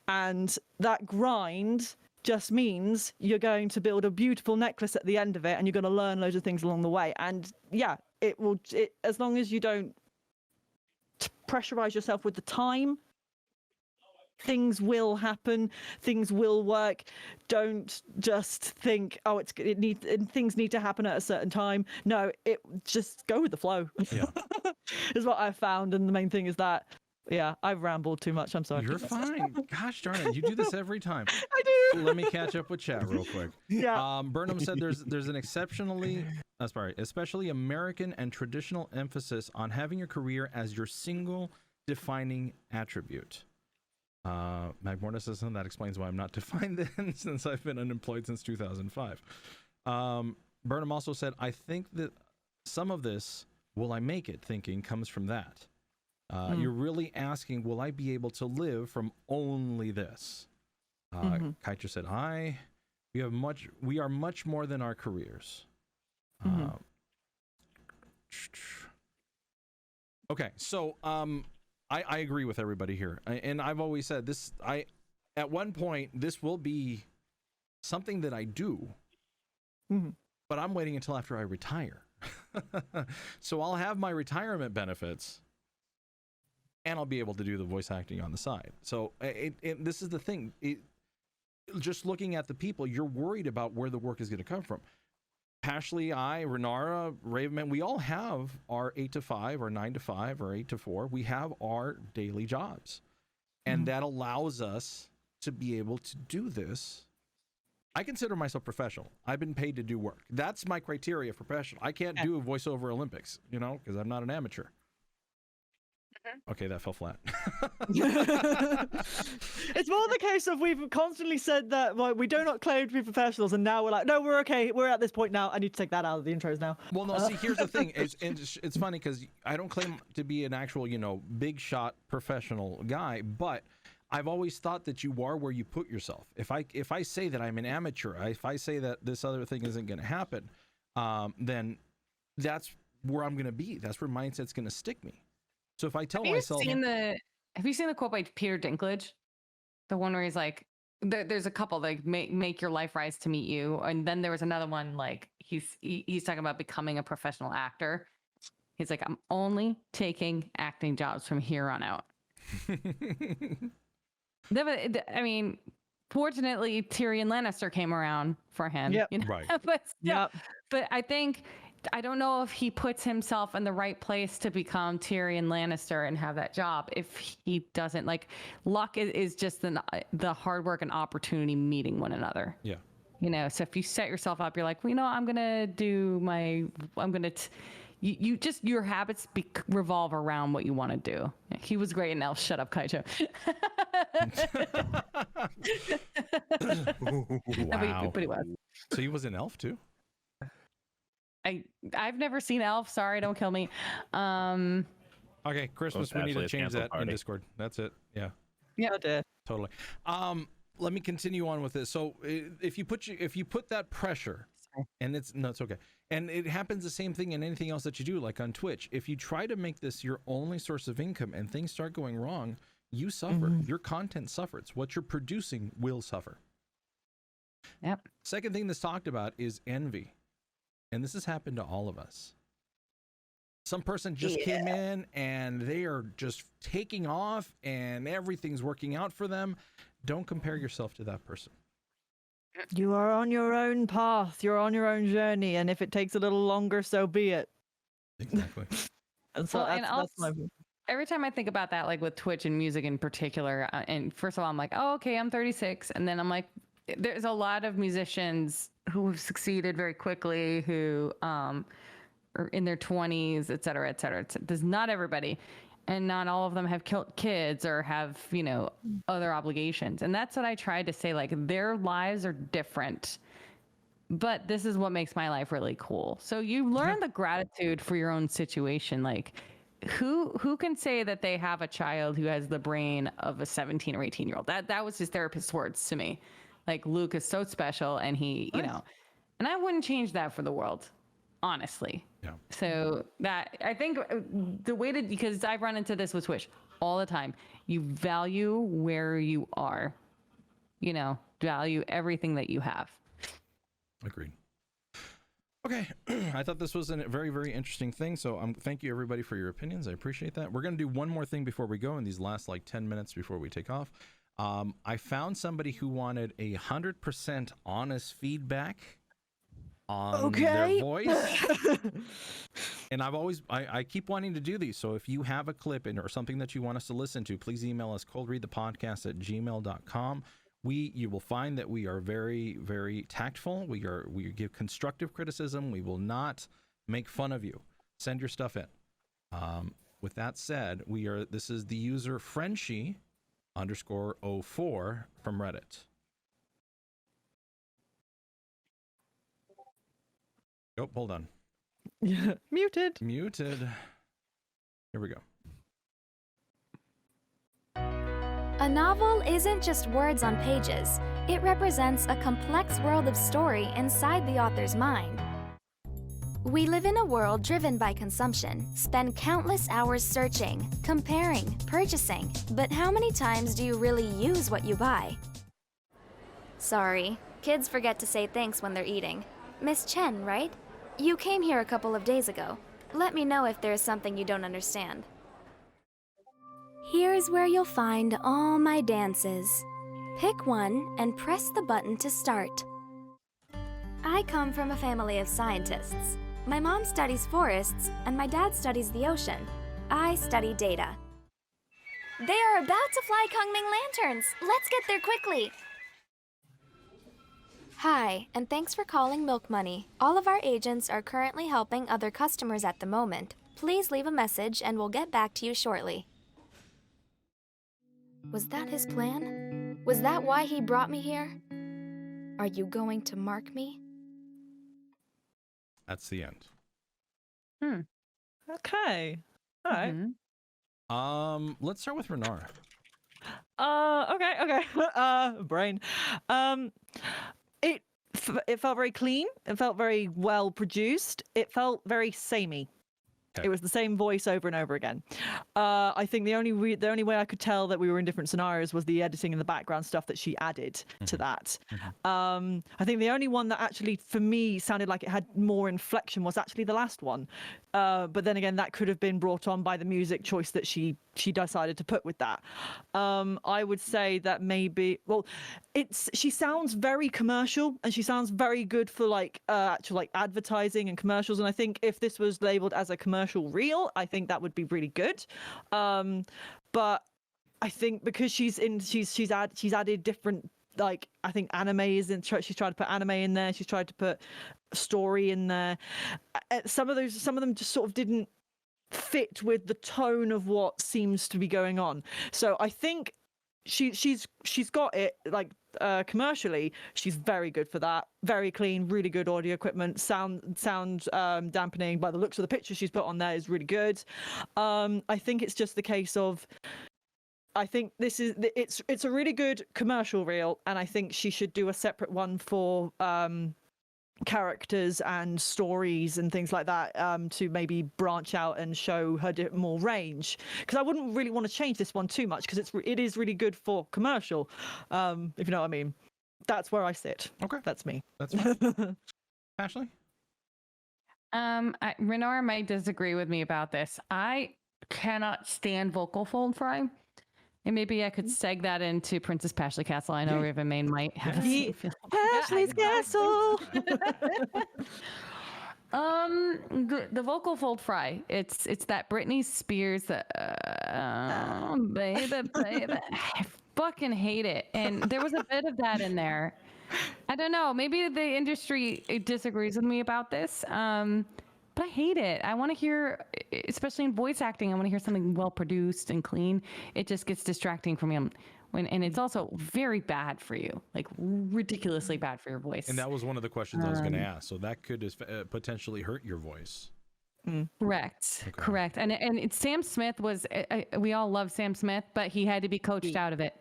And that grind just means you're going to build a beautiful necklace at the end of it, and you're going to learn loads of things along the way. And yeah, as long as you don't pressurize yourself with the time, things will happen, things will work. Don't just think, oh, things need to happen at a certain time. No, just go with the flow. Yeah. Is what I've found. And the main thing is that, yeah, I've rambled too much. I'm sorry. You're fine. Gosh darn it, you do this every time. I do. Let me catch up with chat real quick. Yeah. Burnham said there's an especially American and traditional emphasis on having your career as your single defining attribute. Magmorna says, and that explains why I'm not defined then, since I've been unemployed since 2005. Burnham also said, I think that some of this will I make it thinking comes from that. You're really asking, will I be able to live from only this? Kaitra said, we are much more than our careers. Okay, so I agree with everybody here, and I've always said this. At one point, this will be something that I do, but I'm waiting until after I retire. So I'll have my retirement benefits, and I'll be able to do the voice acting on the side. So this is the thing. Just looking at the people, you're worried about where the work is going to come from. Pashley, Renara, Ravenmane, we all have our 8 to 5 or 9 to 5 or 8 to 4. We have our daily jobs. And that allows us to be able to do this. I consider myself professional. I've been paid to do work. That's my criteria for professional. I can't do a voiceover Olympics, because I'm not an amateur. Okay, that fell flat. It's more the case of we've constantly said that we do not claim to be professionals, and now we're like, no, we're okay. We're at this point now. I need to take that out of the intros now. Well, no, see, here's the thing. It's funny because I don't claim to be an actual, big shot professional guy, but I've always thought that you are where you put yourself. If I say that I'm an amateur, if I say that this other thing isn't going to happen, then that's where I'm going to be. That's where mindset's going to stick me. So if I tell myself, have you seen the quote by Peter Dinklage? The one where he's like, there's a couple like make your life rise to meet you, and then there was another one like he's talking about becoming a professional actor. He's like, I'm only taking acting jobs from here on out. I mean, fortunately, Tyrion Lannister came around for him. Yep. You know? Right. But I don't know if he puts himself in the right place to become Tyrion Lannister and have that job if he doesn't. Like, luck is just the hard work and opportunity meeting one another. Yeah. You know, so if you set yourself up, you're like, well, you know, your habits revolve around what you want to do. He was great in Elf. Shut up, Kaijo. Wow. But he was. So he was an elf too? I've never seen Elf. Sorry, don't kill me. Okay, Christmas. We need to change that in Discord. That's it. Yeah. Yeah. Totally. Let me continue on with this. So if you put that pressure, and it's okay. And it happens the same thing in anything else that you do, like on Twitch. If you try to make this your only source of income and things start going wrong, you suffer. Your content suffers. What you're producing will suffer. Yep. Second thing that's talked about is envy. And this has happened to all of us. Some person just came in and they are just taking off and everything's working out for them. Don't compare yourself to that person. You are on your own path. You're on your own journey. And if it takes a little longer, so be it. Exactly. And so that's my view. Every time I think about that, like with Twitch and music in particular, and first of all, I'm like, oh, okay, I'm 36. And then I'm like, there's a lot of musicians who have succeeded very quickly, who are in their 20s, et cetera, et cetera. There's not everybody. And not all of them have kids or have, you know, other obligations. And that's what I tried to say. Like, their lives are different. But this is what makes my life really cool. So you learn the gratitude for your own situation. Like, who can say that they have a child who has the brain of a 17 or 18-year-old? That was his therapist's words to me. Like, Luke is so special, and he, you know, and I wouldn't change that for the world, honestly. Yeah. So that, I think the way to, because I've run into this with Twitch all the time, you value where you are, you know, value everything that you have. Agreed. Okay. I thought this was a very, very interesting thing. So thank you everybody for your opinions. I appreciate that. We're going to do one more thing before we go in these last like 10 minutes before we take off. I found somebody who wanted 100% honest feedback on their voice. And I keep wanting to do these. So if you have a clip or something that you want us to listen to, please email us coldreadthepodcast@gmail.com. You will find that we are very, very tactful. We give constructive criticism. We will not make fun of you. Send your stuff in. With that said, this is the user Frenchie_04 from Reddit. Oh, hold on. Muted. Here we go. A novel isn't just words on pages. It represents a complex world of story inside the author's mind. We live in a world driven by consumption, spend countless hours searching, comparing, purchasing, but how many times do you really use what you buy? Sorry, kids forget to say thanks when they're eating. Miss Chen, right? You came here a couple of days ago. Let me know if there's something you don't understand. Here's where you'll find all my dances. Pick one and press the button to start. I come from a family of scientists. My mom studies forests, and my dad studies the ocean. I study data. They are about to fly Kungming lanterns! Let's get there quickly! Hi, and thanks for calling Milk Money. All of our agents are currently helping other customers at the moment. Please leave a message and we'll get back to you shortly. Was that his plan? Was that why he brought me here? Are you going to mark me? That's the end. Okay. All right. Let's start with Renara. Okay. Brain. it felt very clean. It felt very well produced. It felt very samey. Okay. It was the same voice over and over again. I think the only way I could tell that we were in different scenarios was the editing and the background stuff that she added to that. I think the only one that actually, for me, sounded like it had more inflection was actually the last one. But then again, that could have been brought on by the music choice that she decided to put with that. I would say that maybe, well, she sounds very commercial, and she sounds very good for actual advertising and commercials. And I think if this was labeled as a commercial reel, I think that would be really good. But I think because she's added different, I think anime is in. She's tried to put anime in there. She's tried to put story in there. Some of them just sort of didn't fit with the tone of what seems to be going on. So I think she's got it commercially. She's very good for that. Very clean, really good audio equipment. Sound dampening, by the looks of the picture she's put on there, is really good. I think it's just the case of, I think it's a really good commercial reel, and I think she should do a separate one for characters and stories and things like that, to maybe branch out and show her more range, because I wouldn't really want to change this one too much, because it is really good for commercial, if you know what I mean. That's where I sit. Okay, that's me. That's fine. Ashley? Renara might disagree with me about this. I cannot stand vocal fold fry. And maybe I could seg that into PrincessPashley Castle. I know Ravenmane might have Ashley's Castle. The vocal fold fry. It's that Britney Spears. Baby. I fucking hate it. And there was a bit of that in there. I don't know. Maybe the industry disagrees with me about this. But I hate it. I want to hear, especially in voice acting, I want to hear something well produced and clean. It just gets distracting for me. And it's also very bad for you, like ridiculously bad for your voice. And that was one of the questions I was going to ask. So that could potentially hurt your voice. Correct. Okay. Correct. And Sam Smith was, we all love Sam Smith, but he had to be coached out of it.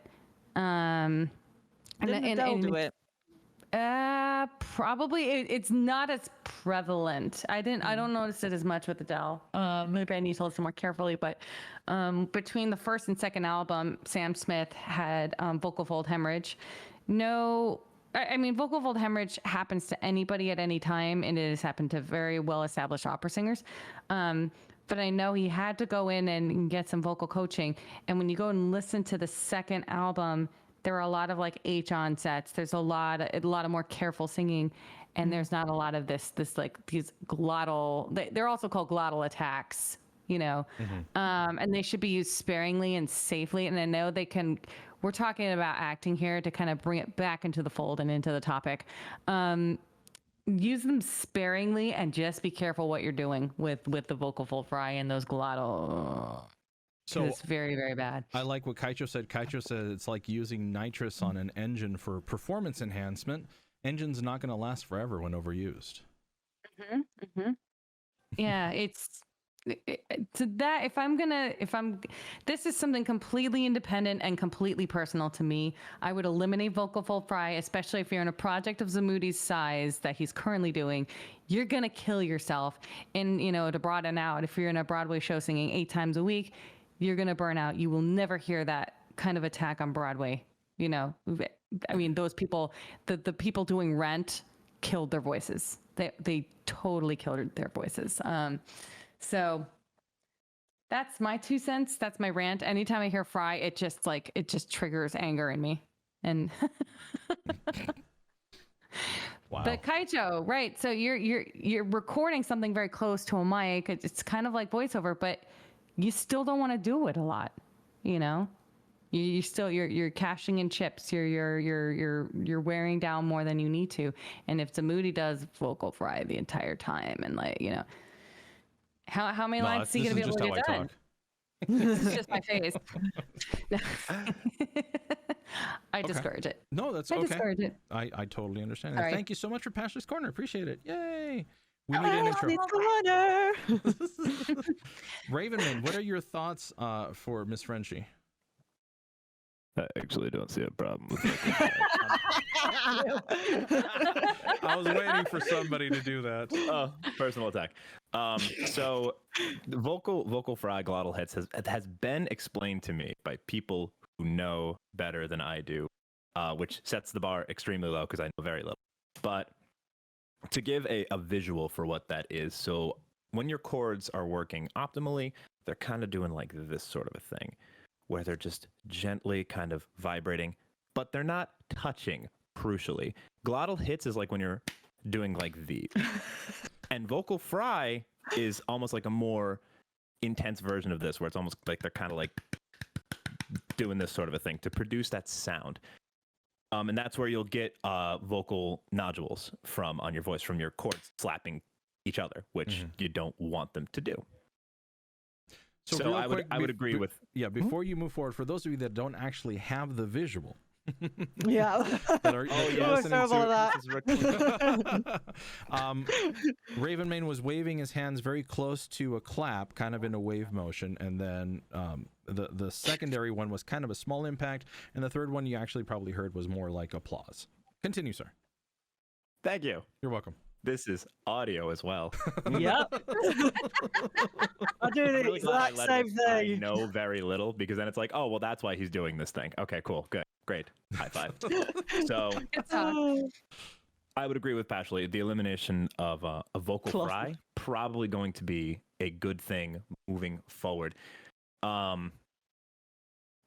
Didn't Adele do it? Probably it's not as prevalent. I don't notice it as much with Adele. Maybe I need to listen more carefully, but between the first and second album, Sam Smith had vocal fold hemorrhage. I mean, vocal fold hemorrhage happens to anybody at any time, and it has happened to very well-established opera singers. But I know he had to go in and get some vocal coaching. And when you go and listen to the second album, there are a lot of H onsets. There's a lot of more careful singing, and there's not a lot of these glottal. They're also called glottal attacks, and they should be used sparingly and safely. And I know they can. We're talking about acting here to kind of bring it back into the fold and into the topic. Use them sparingly and just be careful what you're doing with the vocal fold fry and those glottal. So it's very, very bad. I like what Kaicho said. Kaicho said it's like using nitrous on an engine for performance enhancement. Engine's not going to last forever when overused. Yeah, to that. This is something completely independent and completely personal to me. I would eliminate vocal fold fry, especially if you're in a project of Zamoody's size that he's currently doing. You're gonna kill yourself, and to broaden out, if you're in a Broadway show singing 8 times a week, you're going to burn out. You will never hear that kind of attack on Broadway. I mean, those people, the people doing Rent killed their voices. They totally killed their voices. So that's my 2 cents. That's my rant. Anytime I hear fry, it just triggers anger in me. And wow. But Kaicho, right. So you're recording something very close to a mic. It's kind of like voiceover, but you still don't want to do it a lot, you're cashing in chips. You're wearing down more than you need to. And if Zamoody does vocal fry the entire time, and how many lines is he gonna be able to get done? This is just my face. I discourage it. No, that's okay. I discourage it. I totally understand. Right. Thank you so much for Pashley's Corner. Appreciate it. Yay. We need an intro. Ravenmane, what are your thoughts for Miss Frenchie? I actually don't see a problem with I was waiting for somebody to do that. Oh, personal attack. So the vocal fry glottal hits has been explained to me by people who know better than I do, which sets the bar extremely low because I know very little. But to give a visual for what that is, so when your chords are working optimally, they're kind of doing like this sort of a thing, where they're just gently kind of vibrating, but they're not touching, crucially. Glottal hits is like when you're doing like the. And vocal fry is almost like a more intense version of this, where it's almost like they're kind of like doing this sort of a thing to produce that sound. And that's where you'll get vocal nodules from on your voice, from your chords slapping each other, which you don't want them to do. So I would agree with... Yeah, before you move forward, for those of you that don't actually have the visual... Yeah. that are, oh, yeah. Ravenmane was waving his hands very close to a clap, kind of in a wave motion, and then the secondary one was kind of a small impact, and the third one you actually probably heard was more like applause. Continue, sir. Thank you. You're welcome. This is audio as well. Yep. I do the really exact same thing. I know very little, because then it's like, oh, well, that's why he's doing this thing. Okay, cool, good, great, high five. So I would agree with Pashley. The elimination of a vocal fry probably going to be a good thing moving forward.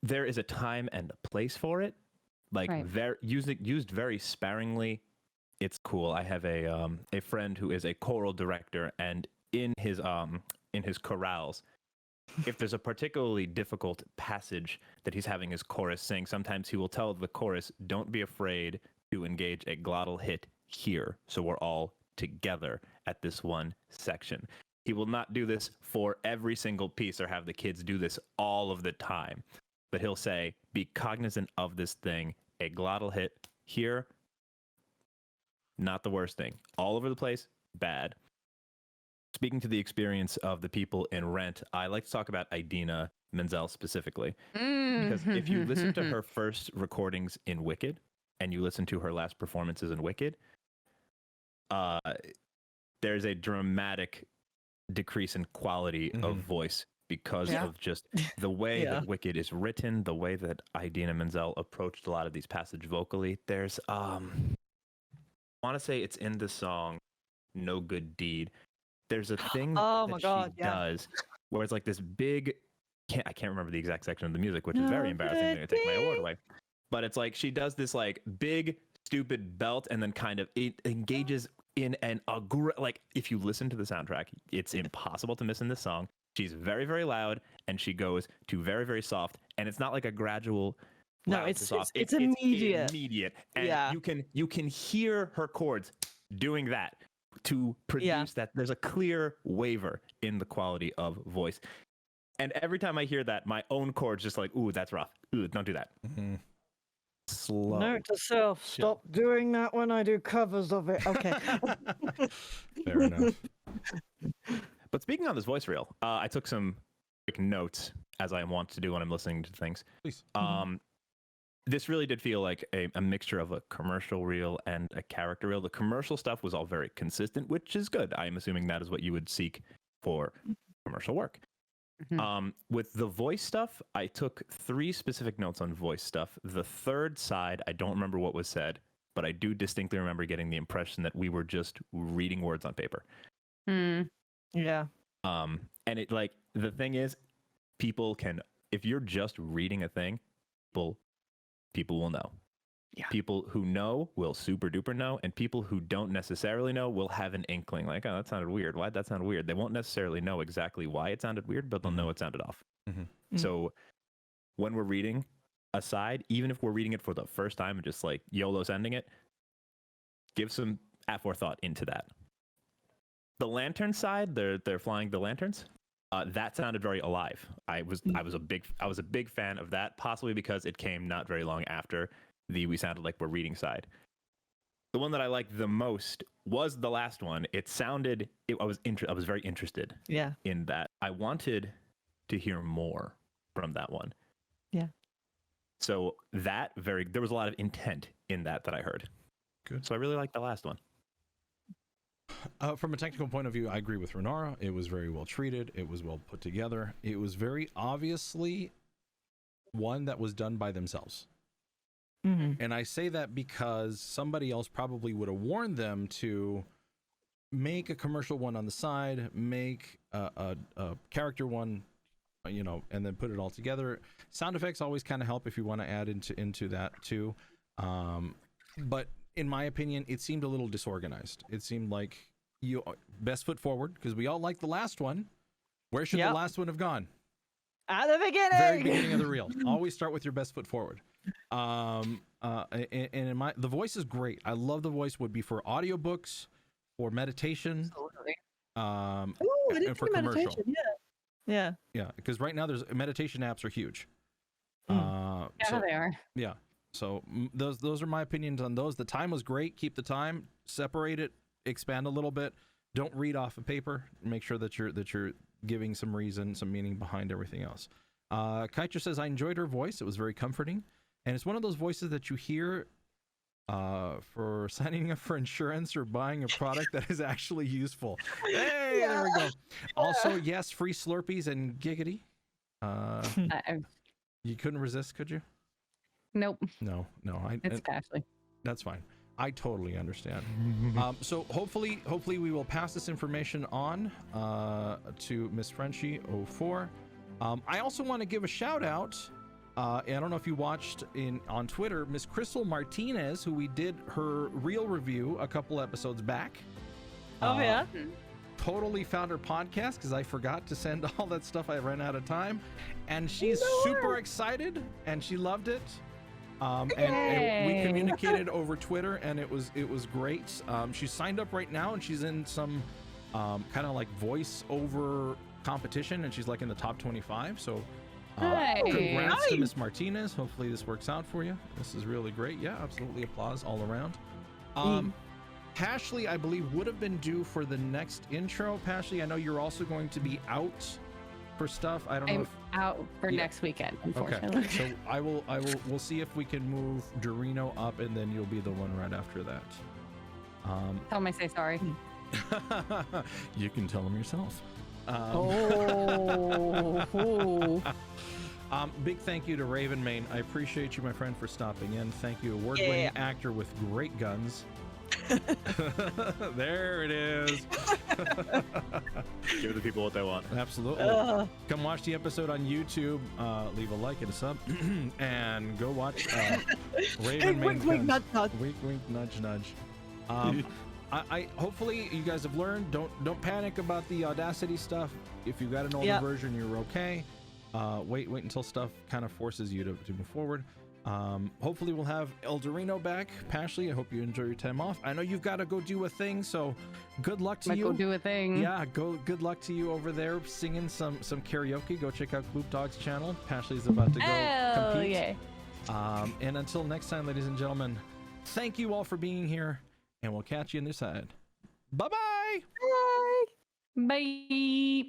There is a time and a place for it, like used very sparingly. It's cool. I have a friend who is a choral director, and in his chorales, if there's a particularly difficult passage that he's having his chorus sing, sometimes he will tell the chorus, don't be afraid to engage a glottal hit here, so we're all together at this one section. He will not do this for every single piece or have the kids do this all of the time, but he'll say, be cognizant of this thing, a glottal hit here, not the worst thing. All over the place, bad. Speaking to the experience of the people in Rent, I like to talk about Idina Menzel specifically. Because if you listen to her first recordings in Wicked, and you listen to her last performances in Wicked, there's a dramatic decrease in quality of voice because of just the way that Wicked is written, the way that Idina Menzel approached a lot of these passages vocally. There's I want to say it's in the song No Good Deed. There's a thing that she does where it's like this big, I can't remember the exact section of the music, which is very embarrassing. I'm going to take my award away. But it's like she does this like big, stupid belt, and then kind of it engages in an like if you listen to the soundtrack, it's impossible to miss in this song. She's very, very loud, and she goes to very, very soft, and it's not like a gradual. No, it's immediate. It's immediate, and you can hear her chords doing that to produce that. There's a clear waver in the quality of voice, and every time I hear that, my own chords just like, ooh, that's rough. Ooh, don't do that. Slow. Note to self: stop doing that when I do covers of it. Okay. Fair enough. But speaking on this voice reel, I took some quick notes, as I want to do when I'm listening to things. Please. This really did feel like a mixture of a commercial reel and a character reel. The commercial stuff was all very consistent, which is good. I'm assuming that is what you would seek for commercial work. With the voice stuff, I took 3 specific notes on voice stuff. The third side, I don't remember what was said, but I do distinctly remember getting the impression that we were just reading words on paper. Yeah. And it like, the thing is, people can, if you're just reading a thing, people will know. Yeah. People who know will super duper know, and people who don't necessarily know will have an inkling like, oh, that sounded weird. Why'd that sound weird? They won't necessarily know exactly why it sounded weird, but they'll know it sounded off. So when we're reading a side, even if we're reading it for the first time and just like YOLO sending it, give some aforethought into that. The lantern side, they're flying the lanterns. That sounded very alive. I was a big fan of that, possibly because it came not very long after we sounded like we're reading side. The one that I liked the most was the last one. It sounded, I was very interested in that. I wanted to hear more from that one. Yeah. So there was a lot of intent in that I heard. Good. So I really like the last one. From a technical point of view, I agree with Renara. It was very well treated. It was well put together. It was very obviously one that was done by themselves. And I say that because somebody else probably would have warned them to make a commercial one on the side, make a character one, you know, and then put it all together. Sound effects always kind of help if you want to add into that too. But in my opinion, it seemed a little disorganized. It seemed like you best foot forward, because we all liked the last one. Where should the last one have gone? At the beginning. Very beginning of the reel. Always start with your best foot forward. And in the voice is great. I love the voice. Would be for audiobooks, for meditation, I and didn't for do commercial. meditation. Yeah. Yeah, because right now there's meditation apps are huge. Yeah, they are. Yeah. So those are my opinions on those. The time was great. Keep the time. Separate it. Expand a little bit. Don't read off of paper. Make sure that you're giving some reason, some meaning behind everything else. Kaitra says, I enjoyed her voice. It was very comforting. And it's one of those voices that you hear for signing up for insurance or buying a product that is actually useful. Hey, there we go. Also, yes, free Slurpees and giggity. You couldn't resist, could you? Nope. No. It's Pashley. That's fine. I totally understand. So hopefully we will pass this information on to Miss Frenchie 04. I also want to give a shout out. I don't know if you watched on Twitter, Miss Crystal Martinez, who we did her reel review a couple episodes back. Oh yeah. Totally found her podcast because I forgot to send all that stuff. I ran out of time, and she's super excited and she loved it. And we communicated over Twitter, and it was great. She's signed up right now, and she's in some kind of like voice over competition, and she's like in the top 25. So congrats to Miss Martinez. Hopefully this works out for you. This is really great. Yeah, absolutely. Applause all around. Pashley, I believe, would have been due for the next intro. Pashley, I know you're also going to be out for stuff. I don't know if out for next weekend, unfortunately. Okay, so we'll see if we can move Eldurrino up, and then you'll be the one right after that. Tell him I say sorry. You can tell him yourself. Big thank you to Ravenmane. I appreciate you, my friend, for stopping in. Thank you, award-winning actor with great guns. There it is. Give the people what they want. Absolutely. Come watch the episode on YouTube. Leave a like and a sub, and go watch Ravenmane. Wink, wink, nudge, nudge. Wink, wink, nudge, nudge. I hopefully you guys have learned. Don't panic about the Audacity stuff. If you've got an older version, you're okay. Wait until stuff kind of forces you to move forward. Hopefully we'll have Eldurrino back. Pashley, I hope you enjoy your time off. I know you've got to go do a thing, so good luck to you. Go do a thing. Yeah, good luck to you over there singing some karaoke. Go check out Gloop Dog's channel. Pashley's about to go compete. Yeah. And until next time, ladies and gentlemen, thank you all for being here, and we'll catch you on this side. Bye-bye. Bye.